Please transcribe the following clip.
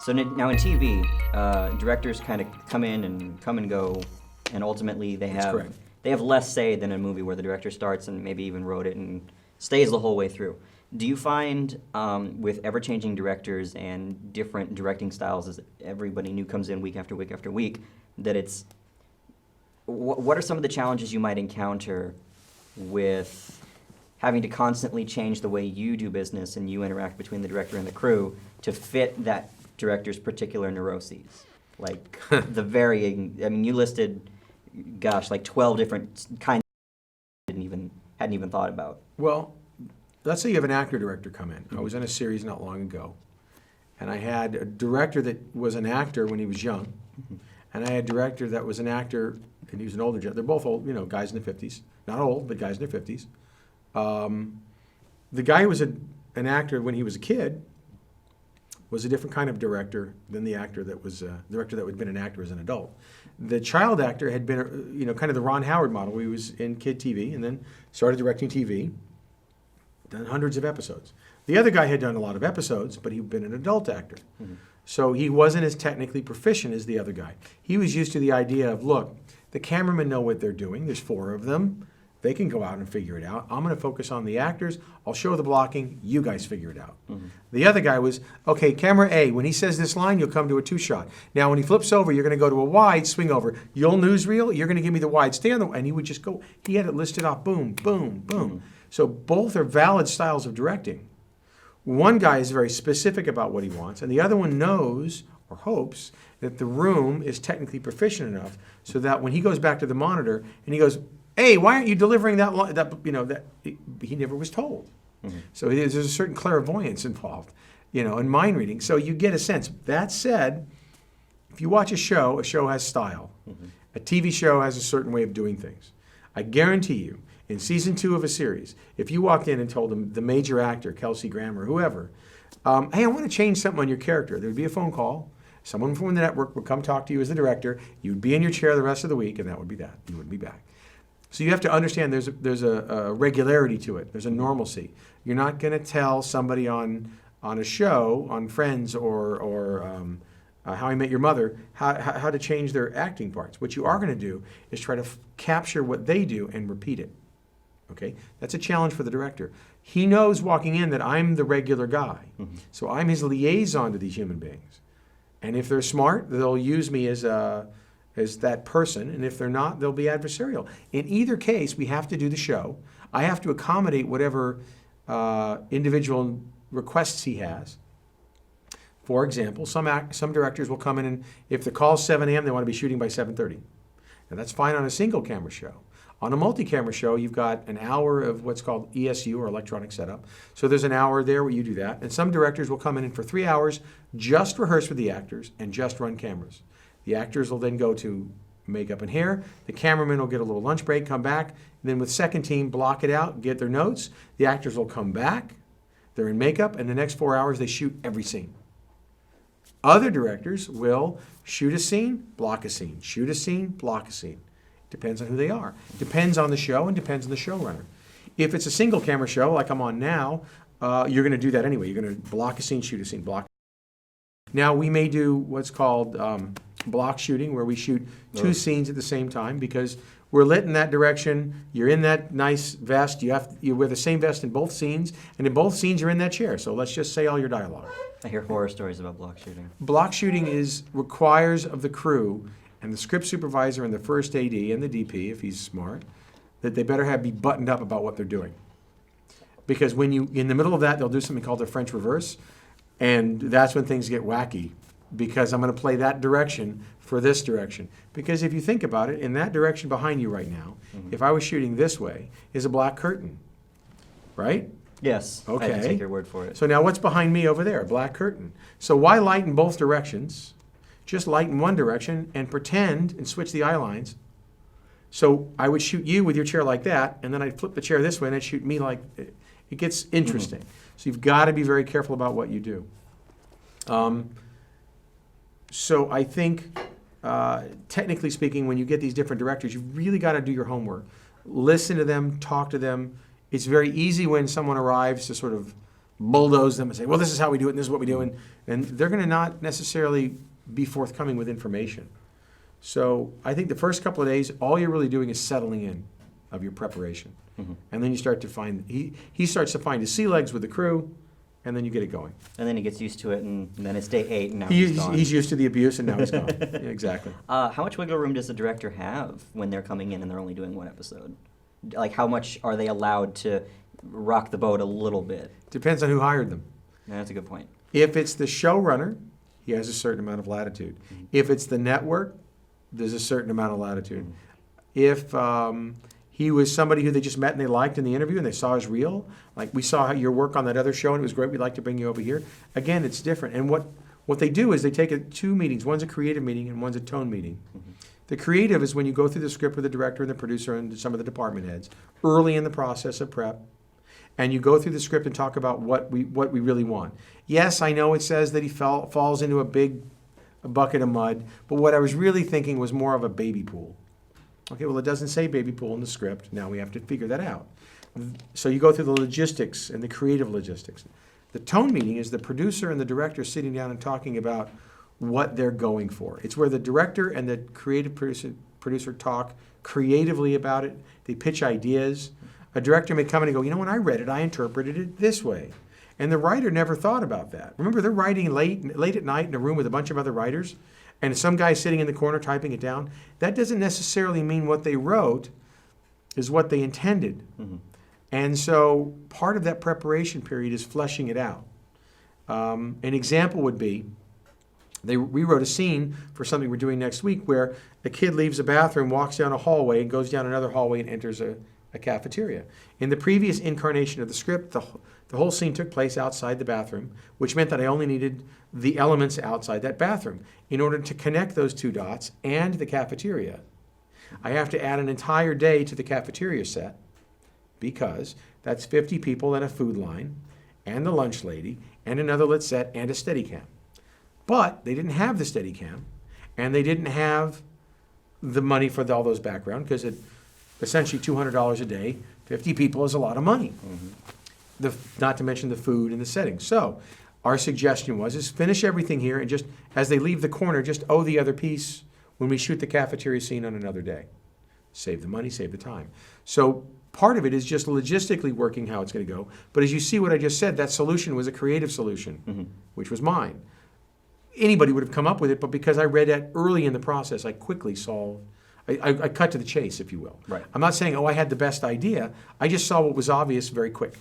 So now in TV, directors kind of come and go, and ultimately they have less say than a movie where the director starts and maybe even wrote it and stays the whole way through. Do you find with ever-changing directors and different directing styles as everybody new comes in week after week after week, that it's what are some of the challenges you might encounter with having to constantly change the way you do business and you interact between the director and the crew to fit that director's particular neuroses? Like the varying, I mean, you listed, gosh, like 12 different kinds hadn't even thought about. Well, let's say you have an actor-director come in. I was in a series not long ago, and I had a director that was an actor when he was young, and I had a director that was an actor, and he was an older gentleman. They're both old, guys in their 50s. Not old, but guys in their 50s. The guy who was an actor when he was a kid was a different kind of director than the actor that was director that had been an actor as an adult. The child actor had been, kind of the Ron Howard model. He was in kid TV and then started directing TV, done hundreds of episodes. The other guy had done a lot of episodes, but he'd been an adult actor. Mm-hmm. So he wasn't as technically proficient as the other guy. He was used to the idea of, look, the cameramen know what they're doing. There's 4 of them. They can go out and figure it out. I'm going to focus on the actors. I'll show the blocking. You guys figure it out. Mm-hmm. The other guy was, okay, camera A, when he says this line, you'll come to a 2-shot. Now, when he flips over, you're going to go to a wide, swing over. You'll newsreel. You're going to give me the wide. Stay on the, and he would just go. He had it listed off. Boom, boom, boom. Mm-hmm. So both are valid styles of directing. One guy is very specific about what he wants, and the other one knows or hopes that the room is technically proficient enough so that when he goes back to the monitor and he goes, hey, why aren't you delivering that line? That he never was told. Mm-hmm. So there's a certain clairvoyance involved, in mind reading. So you get a sense. That said, if you watch a show has style. Mm-hmm. A TV show has a certain way of doing things. I guarantee you, in season 2 of a series, if you walked in and told them, the major actor, Kelsey Grammer, whoever, hey, I want to change something on your character, there would be a phone call. Someone from the network would come talk to you as the director. You'd be in your chair the rest of the week, and that would be that. You wouldn't be back. So you have to understand there's a regularity to it. There's a normalcy. You're not going to tell somebody on a show, on Friends or How I Met Your Mother, how to change their acting parts. What you are going to do is try to capture what they do and repeat it. Okay? That's a challenge for the director. He knows walking in that I'm the regular guy. Mm-hmm. So I'm his liaison to these human beings. And if they're smart, they'll use me as that person, and if they're not, they'll be adversarial. In either case, we have to do the show. I have to accommodate whatever individual requests he has. For example, some directors will come in, and if the call's 7 a.m., they want to be shooting by 7:30. Now that's fine on a single camera show. On a multi-camera show, you've got an hour of what's called ESU, or electronic setup. So there's an hour there where you do that. And some directors will come in and for 3 hours, just rehearse with the actors and just run cameras. The actors will then go to makeup and hair. The cameraman will get a little lunch break, come back, and then with second team, block it out, get their notes. The actors will come back, they're in makeup, and the next 4 hours, they shoot every scene. Other directors will shoot a scene, block a scene, shoot a scene, block a scene. Depends on who they are. Depends on the show and depends on the showrunner. If it's a single camera show, like I'm on now, you're going to do that anyway. You're going to block a scene, shoot a scene, block. Now, we may do what's called block shooting, where we shoot 2 scenes at the same time because we're lit in that direction. You're in that nice vest. You wear the same vest in both scenes, and in both scenes, you're in that chair. So let's just say all your dialogue. I hear horror stories about block shooting. Block shooting requires of the crew and the script supervisor and the first AD and the DP, if he's smart, that they better be buttoned up about what they're doing. Because when in the middle of that, they'll do something called the French reverse, and that's when things get wacky, because I'm going to play that direction for this direction. Because if you think about it, in that direction behind you right now, mm-hmm. if I was shooting this way, is a black curtain, right? Yes. Okay. I can take your word for it. So now what's behind me over there? A black curtain. So why light in both directions? Just light in one direction and pretend and switch the eye lines. So I would shoot you with your chair like that, and then I'd flip the chair this way and I'd shoot me like, it gets interesting. Mm-hmm. So you've got to be very careful about what you do. So I think, technically speaking, when you get these different directors, you've really got to do your homework. Listen to them, talk to them. It's very easy when someone arrives to sort of bulldoze them and say, well, this is how we do it and this is what we do. And they're going to not necessarily be forthcoming with information. So I think the first couple of days, all you're really doing is settling in of your preparation. And then you start to find, he starts to find his sea legs with the crew, and then you get it going. And then he gets used to it, and then it's day 8, and now He's gone. He's used to the abuse, and now he's gone. Yeah, exactly. How much wiggle room does the director have when they're coming in and they're only doing one episode? Like, how much are they allowed to rock the boat a little bit? Depends on who hired them. Yeah, that's a good point. If it's the showrunner, he has a certain amount of latitude. If it's the network, there's a certain amount of latitude. If he was somebody who they just met and they liked in the interview and they saw as real, like we saw your work on that other show and it was great, we'd like to bring you over here. Again, it's different. And what they do is they take two meetings. One's a creative meeting and one's a tone meeting. The creative is when you go through the script with the director and the producer and some of the department heads early in the process of prep. And you go through the script and talk about what we really want. Yes, I know it says that he falls into a bucket of mud, but what I was really thinking was more of a baby pool. Okay, well, it doesn't say baby pool in the script. Now we have to figure that out. So you go through the logistics and the creative logistics. The tone meeting is the producer and the director sitting down and talking about what they're going for. It's where the director and the creative producer talk creatively about it. They pitch ideas. A director may come in and go, you know, when I read it, I interpreted it this way. And the writer never thought about that. Remember, they're writing late at night in a room with a bunch of other writers, and some guy sitting in the corner typing it down. That doesn't necessarily mean what they wrote is what they intended. And so part of that preparation period is fleshing it out. An example would be, we wrote a scene for something we're doing next week where a kid leaves a bathroom, walks down a hallway, and goes down another hallway and enters a cafeteria. In the previous incarnation of the script, the whole scene took place outside the bathroom, which meant that I only needed the elements outside that bathroom. In order to connect those two dots and the cafeteria, I have to add an entire day to the cafeteria set because that's 50 people and a food line and the lunch lady and another lit set and a Steadicam. But they didn't have the Steadicam and they didn't have the money for all those background because it essentially $200 a day, 50 people is a lot of money. Not to mention the food and the setting. So our suggestion is finish everything here and just, as they leave the corner, just owe the other piece when we shoot the cafeteria scene on another day. Save the money, save the time. So part of it is just logistically working how it's going to go. But as you see what I just said, that solution was a creative solution, which was mine. Anybody would have come up with it, but because I read that early in the process, I quickly solved. I cut to the chase, if you will. Right. I'm not saying, I had the best idea. I just saw what was obvious very quick.